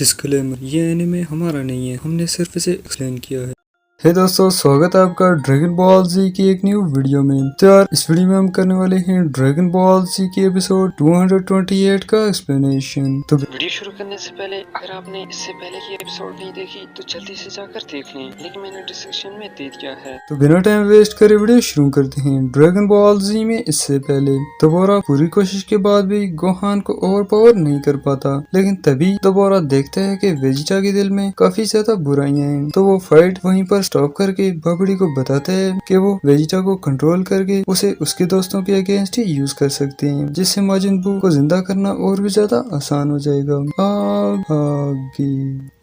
Disclaimer, ये anime हमारा नहीं है, हमने सिर्फ इसे एक्सप्लेन किया है। हे दोस्तों, स्वागत है आपका ड्रैगन बॉल जी की एक न्यू वीडियो में। तो यार इस वीडियो में हम करने वाले हैं ड्रैगन बॉल जी की एपिसोड 228 का एक्सप्लेनेशन। तो वीडियो शुरू करने से पहले अगर आपने इससे पहले की एपिसोड नहीं देखी तो जल्दी से जाकर देख लें, लिंक मैंने डिस्क्रिप्शन में दे दिया है। तो बिना टाइम वेस्ट करे वीडियो शुरू करते हैं। ड्रैगन बॉल जी में इससे पहले दोबारा पूरी कोशिश के बाद भी गोहान को ओवर पावर नहीं कर पाता, लेकिन तभी दोबारा देखता है कि वेजिटा के दिल में काफी ज्यादा बुराइयां हैं। तो वो फाइट वहीं पर स्टॉप करके बबड़ी को बताते हैं कि वो वेजिटा को कंट्रोल करके उसे उसके दोस्तों के अगेंस्ट ही यूज कर सकते हैं, जिससे माजिन बू को जिंदा करना और भी ज्यादा आसान हो जाएगा। आगे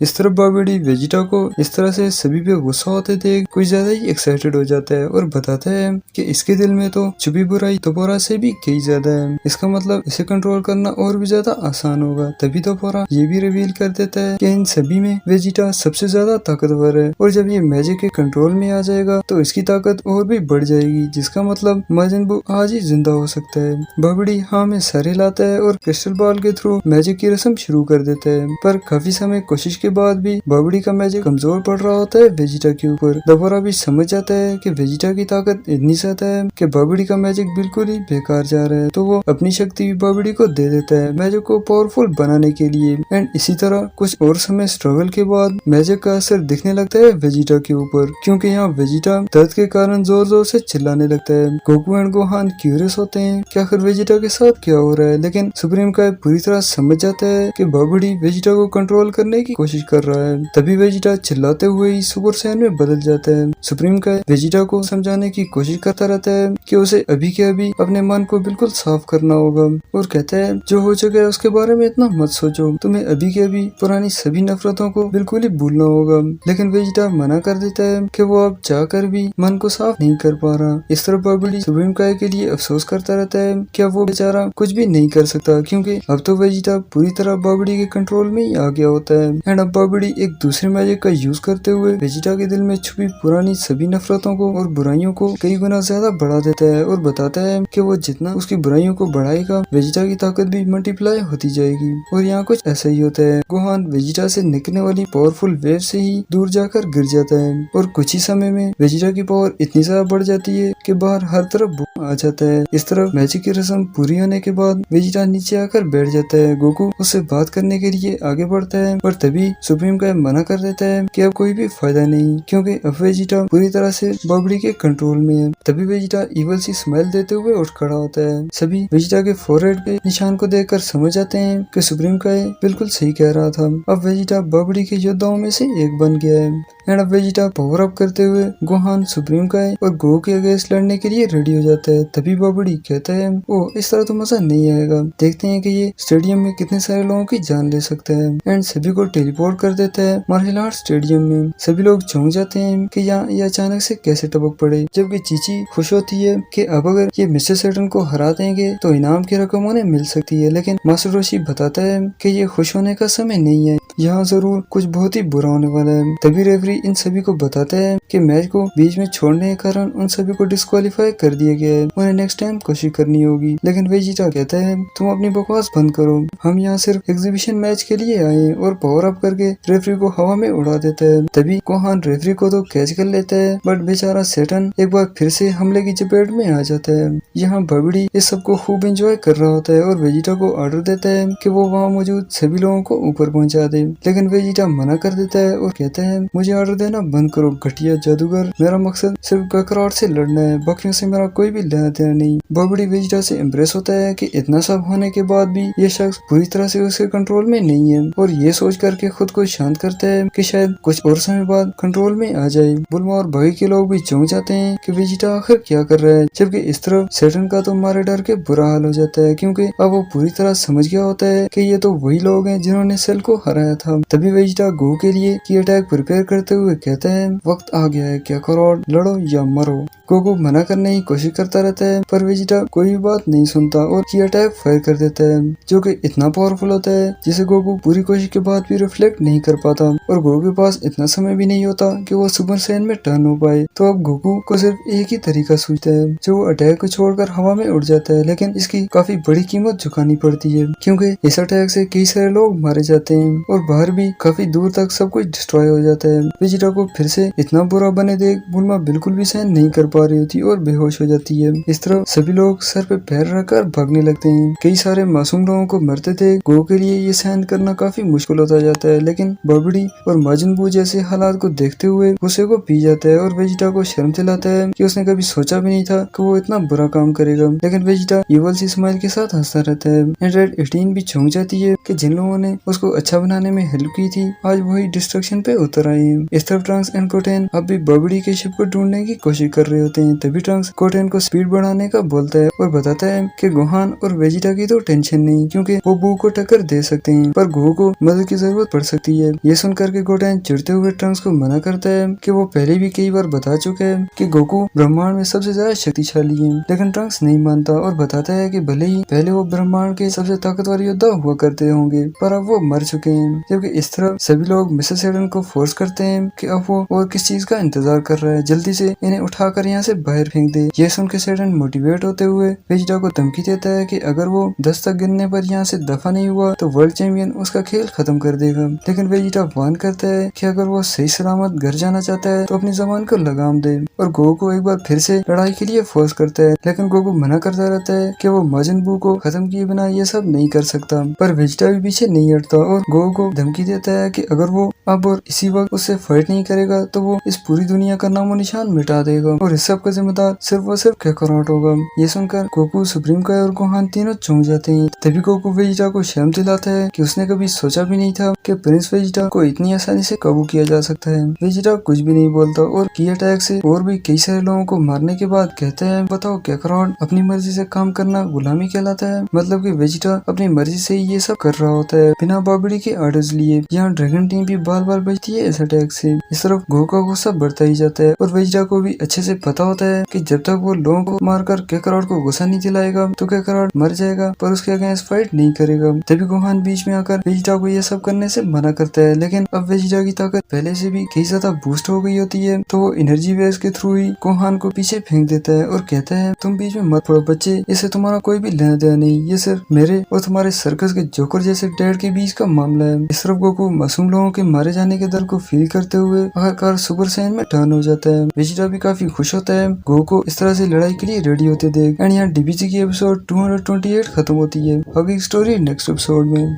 इस तरफ बबड़ी वेजिटा को इस तरह से सभी पे गुस्सा होते देख कुछ ज्यादा ही एक्साइटेड हो जाता है और बताता है कि इसके दिल में तो छुपी बुराई दोबारा से भी कई ज्यादा है, इसका मतलब इसे कंट्रोल करना और भी ज्यादा आसान होगा। तभी दोबारा ये भी रिवील कर देता है कि इन सभी में वेजिटा सबसे ज्यादा ताकतवर है और जब ये मैजिक के कंट्रोल में आ जाएगा तो इसकी ताकत और भी बढ़ जाएगी, जिसका मतलब माजिन बू आज ही जिंदा हो सकता है। बबड़ी हाँ में सर हिलाता है और क्रिस्टल बॉल के थ्रू मैजिक की रस्म शुरू कर देता है, पर काफी समय कोशिश के बाद भी बबड़ी का मैजिक कमजोर पड़ रहा होता है वेजिटा के ऊपर। दोबारा भी समझ जाता है कि वेजिटा की ताकत इतनी ज्यादा है कि बबड़ी का मैजिक बिल्कुल ही बेकार जा रहा है, तो वो अपनी शक्ति भी बबड़ी को दे देता है मैजिक को पावरफुल बनाने के लिए। एंड इसी तरह कुछ और समय स्ट्रगल के बाद मैजिक का असर दिखने लगता है वेजिटा के ऊपर, क्योंकि यहाँ वेजिटा दर्द के कारण जोर जोर से चिल्लाने लगता है। गोकू एंड गोहान क्यूरियस होते हैं कि आखिर वेजिटा के साथ क्या हो रहा है, लेकिन सुप्रीम काय पूरी तरह समझ जाता है कि बबड़ी वेजिटा को कंट्रोल करने की कोशिश कर रहा है। तभी वेजिटा चिल्लाते हुए ही सुपर सैयन में बदल जाता है। सुप्रीम काय वेजिटा को समझाने की कोशिश करता रहता है कि उसे अभी के अभी अपने मन को बिल्कुल साफ करना होगा और कहता है जो हो चुका है उसके बारे में इतना मत सोचो, तुम्हें अभी के अभी पुरानी सभी नफरतों को बिल्कुल ही भूलना होगा। लेकिन वेजिटा मना कर देता है कि वो अब चाहकर भी मन को साफ नहीं कर पा रहा। इस तरह बबड़ी सुप्रीम काय के लिए अफसोस करता रहता है कि अब वो बेचारा कुछ भी नहीं कर सकता, क्योंकि अब तो वेजिटा पूरी तरह बबड़ी के कंट्रोल में ही आ गया होता है। एंड अब बबड़ी एक दूसरे मैजिक का यूज करते हुए वेजिटा के दिल में छुपी पुरानी सभी नफरतों को और बुराइयों को कई गुना ज्यादा बढ़ा देता है और बताता है कि वो जितना उसकी बुराइयों को बढ़ाएगा वेजिटा की ताकत भी मल्टीप्लाई होती जाएगी। और यहाँ कुछ ऐसा ही होता है। गोहान वेजिटा से निकलने वाली पावरफुल वेव से ही दूर जाकर गिर जाता है और कुछ ही समय में वेजिटा की पावर इतनी ज्यादा बढ़ जाती है कि बाहर हर तरफ बूम आ जाता है। इस तरफ मैजिक की रस्म पूरी होने के बाद वेजिटा नीचे आकर बैठ जाता है। गोकू उससे बात करने के लिए आगे बढ़ता है, पर तभी सुप्रीम काय मना कर देता है कि अब कोई भी फायदा नहीं, क्योंकि अब वेजिटा पूरी तरह से बबड़ी के कंट्रोल में है। तभी वेजिटा इवल सी स्माइल देते हुए उठ खड़ा होता है। सभी वेजिटा के फोरहेड पे निशान को देखकर समझ जाते हैं कि सुप्रीम काय बिल्कुल सही कह रहा था। अब वेजिटा बबड़ी के योद्धाओं में से एक बन गया है। एंड अब वेजिटा पावर अप करते हुए गोहान, सुप्रीम काय और गो के अगेंस्ट लड़ने के लिए रेडी हो जाता है। तभी बबड़ी कहता है ओ इस तरह तो मजा नहीं आएगा, देखते हैं कि ये स्टेडियम में कितने सारे लोगों की जान ले सकता है। एंड सभी को टेलीपोर्ट कर देता है मार्शल आर्ट स्टेडियम में। सभी लोग चौंक जाते हैं कि यहाँ ये अचानक से कैसे टपक पड़े, जबकि चीची खुश होती है कि अब अगर ये मिस्टर सैटर्न को हरा देंगे तो इनाम की रकम उन्हें मिल सकती है। लेकिन मास्टर रोशी बताता है कि ये खुश होने का समय नहीं है, यहाँ जरूर कुछ बहुत ही बुरा होने वाला है। तभी रेफरी इन सभी को बताता है कि मैच को बीच में छोड़ने के कारण उन सभी को डिस्क्वालीफाई कर दिया गया है, उन्हें नेक्स्ट टाइम कोशिश करनी होगी। लेकिन वेजिटा कहता है तुम अपनी बकवास बंद करो, हम यहाँ सिर्फ एग्जीबिशन मैच के लिए आए हैं, और पावर अप करके रेफरी को हवा में उड़ा देता है। तभी गोहान रेफरी को तो कैच कर लेता है, बट बेचारा सैटर्न एक बार फिर से हमले की चपेट में आ जाता है। यहाँ बबड़ी इस सबको खूब एंजॉय कर रहा होता है और वेजिटा को ऑर्डर देता है कि वो वहाँ मौजूद सभी लोगों को ऊपर पहुँचा दे, लेकिन वेजिटा मना कर देता है और कहता है मुझे ऑर्डर देना बंद करो घटिया जादूगर, मेरा मकसद सिर्फ ककराट से लड़ना है, बाकियों से मेरा कोई भी लेना देना नहीं। बबड़ी वेजिटा से इम्प्रेस होता है कि इतना सब होने के बाद भी ये शख्स पूरी तरह से उसके कंट्रोल में नहीं है, और ये सोच करके खुद को शांत करता है कि शायद कुछ और समय बाद कंट्रोल में आ जाए। बुल्मा और बाकी के लोग भी चौंक जाते हैं कि वेजिटा आखिर क्या कर रहा है, जबकि इस तरफ सैटर्न का तो मारे डर के बुरा हाल हो जाता है, क्योंकि अब वो पूरी तरह समझ गया होता है कि ये तो वही लोग हैं जिन्होंने सेल को हराया था। तभी वेजिटा गो के लिए की अटैक प्रिपेयर करते हुए कहता है वक्त आ गया है, क्या करो लड़ो या मरो। गोकू मना करने की कोशिश करता रहता है, पर वेजिटा कोई भी बात नहीं सुनता और की अटैक फायर कर देता है, जो कि इतना पावरफुल होता है जिसे गोकू पूरी कोशिश के बाद भी रिफ्लेक्ट नहीं कर पाता, और गोकू के पास इतना समय भी नहीं होता कि वो सुपर सैयन में टर्न हो पाए। तो अब गोकू को सिर्फ एक ही तरीका सूझता है, जो वो अटैक को छोड़कर हवा में उड़ जाता है, लेकिन इसकी काफी बड़ी कीमत चुकानी पड़ती है, क्योंकि इस अटैक से कई सारे लोग मारे जाते हैं और और बाहर भी काफी दूर तक सब कुछ डिस्ट्रॉय हो जाता है। वेजिटा को फिर से इतना बुरा बने देख बुल्मा बिल्कुल भी सहन नहीं कर पा रही होती और बेहोश हो जाती है। इस तरह सभी लोग सर पे पैर रखकर भागने लगते हैं। कई सारे मासूम लोगों को मरते थे। गो के लिए ये सहन करना काफी मुश्किल होता जाता है, लेकिन बॉबडी और माजिन बू जैसे हालात को देखते हुए गुस्से को पी जाता है और वेजिटा को शर्म दिलाता है कि उसने कभी सोचा भी नहीं था कि वो इतना बुरा काम करेगा। लेकिन वेजिटा इवल सी स्माइल के साथ हंसता रहता है। रेड 18 भी चौंक जाती है कि जिन लोगों ने उसको अच्छा बनाने में हेल्प की थी आज वही डिस्ट्रक्शन पे उतर आए हैं। इस तरफ ट्रंक्स एंड कोटेन अब भी बॉबडी के शिप को ढूंढने की कोशिश कर रहे होते हैं। तभी ट्रंक्स कोटेन को स्पीड बढ़ाने का बोलता है और बताता है कि गोहान और वेजिटा की तो टेंशन नहीं, क्योंकि वो बू को टक्कर दे सकते हैं, पर गो को मदद की जरूरत पड़ सकती है। ये सुनकर के कोटेन चिढ़ते हुए ट्रंक्स को मना करता है कि वो पहले भी कई बार बता चुका है कि गोकू ब्रह्मांड में सबसे ज्यादा शक्तिशाली है। लेकिन ट्रंक्स नहीं मानता और बताता है कि भले ही पहले वो ब्रह्मांड के सबसे ताकतवर योद्धा हुआ करते होंगे, पर अब वो मर चुके हैं। जबकि इस तरह सभी लोग मिसेस एडन को फोर्स करते हैं कि अब वो और किस चीज का इंतजार कर रहा है, जल्दी से इन्हें उठाकर यहाँ से बाहर फेंक दे। ये सुन के सेडन मोटिवेट होते हुए वेजिटा को धमकी देता है कि अगर वो 10 तक गिनने पर यहाँ से दफा नहीं हुआ तो वर्ल्ड चैंपियन उसका खेल खत्म कर देगा। लेकिन वेजिटा वार्न करता है कि अगर वो सही सलामत घर जाना चाहता है तो अपनी जबान को लगाम दे, और गो को एक बार फिर से लड़ाई के लिए फोर्स करता है। लेकिन गोकू मना करता रहता है कि वो माजिन बू को खत्म किए बिना ये सब नहीं कर सकता। पर वेजिटा भी पीछे नहीं हटता और गो को धमकी देता है कि अगर वो अब और इसी वक्त उससे फाइट नहीं करेगा तो वो इस पूरी दुनिया का नामो निशान मिटा देगा और इस सब का जिम्मेदार सिर्फ और सिर्फ कैकारोट होगा। ये सुनकर गोकू, सुप्रीम काय और गोहान तीनों चौंक जाते हैं। तभी गोकू वेजिटा को शर्म दिलाता है कि उसने कभी सोचा भी नहीं था कि प्रिंस वेजिटा को इतनी आसानी से काबू किया जा सकता है। वेजिटा कुछ भी नहीं बोलता और की अटैक से और भी कई सारे लोगों को मारने के बाद कहते हैं, बताओ कैकारोट अपनी मर्जी से काम करना गुलामी कहलाता है? मतलब कि वेजिटा अपनी मर्जी से ही ये सब कर रहा होता है बिना बॉबडी के ऑर्डर्स लिए। यहाँ ड्रैगन टीम भी बार बार बचती है इस अटैक से। इस तरफ गो का गुस्सा बढ़ता ही जाता है और वेजिटा को भी अच्छे से पता होता है कि जब तक वो लोगों को मारकर कैकारोट को गुस्सा नहीं दिलाएगा तो कैकारोट मर जाएगा, पर उसके अगेंस्ट फाइट नहीं करेगा। तभी गोहान बीच में आकर वेजिटा को ये सब करने से मना करता है। लेकिन अब वेजिटा की ताकत पहले से भी कई ज्यादा बूस्ट हो गई होती है तो वो एनर्जी वेव्स के थ्रू ही गोहान को पीछे फेंक देता है और कहता है, तुम बीच में मत पड़ो बच्चे, इससे तुम्हारा कोई भी लेना देना नहीं, ये सिर्फ मेरे और तुम्हारे सर्कस के जोकर जैसे डैड के बीच का मामला है। इस तरफ गोकू मासूम लोगों के मारे जाने के दर्द को फील करते हुए आखिरकार सुपर सैयन में टर्न हो जाता है। वेजिटा भी काफी खुश होता है गो को इस तरह से लड़ाई के लिए रेडी होते देख। एंड यहाँ डीबीजी की एपिसोड 228 खत्म होती है। आगे स्टोरी नेक्स्ट एपिसोड में।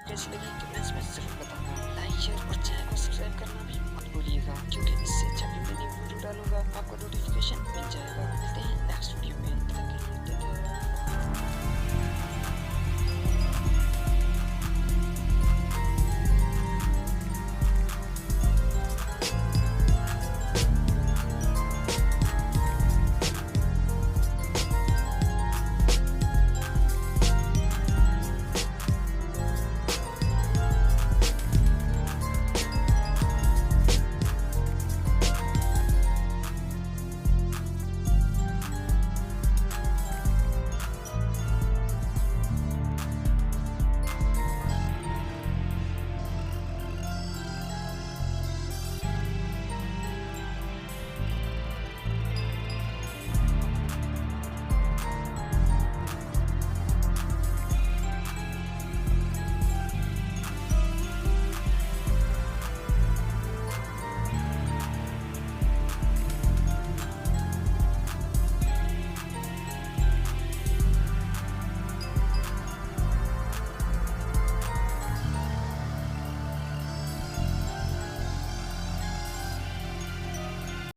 कैसी लगी कमेंट्स में जरूर बताना। लाइक, शेयर और चैनल को सब्सक्राइब करना भी मत भूलिएगा, क्योंकि इससे जब भी मैं वीडियो डालूंगा आपको नोटिफिकेशन मिल जाएगा। मिलते हैं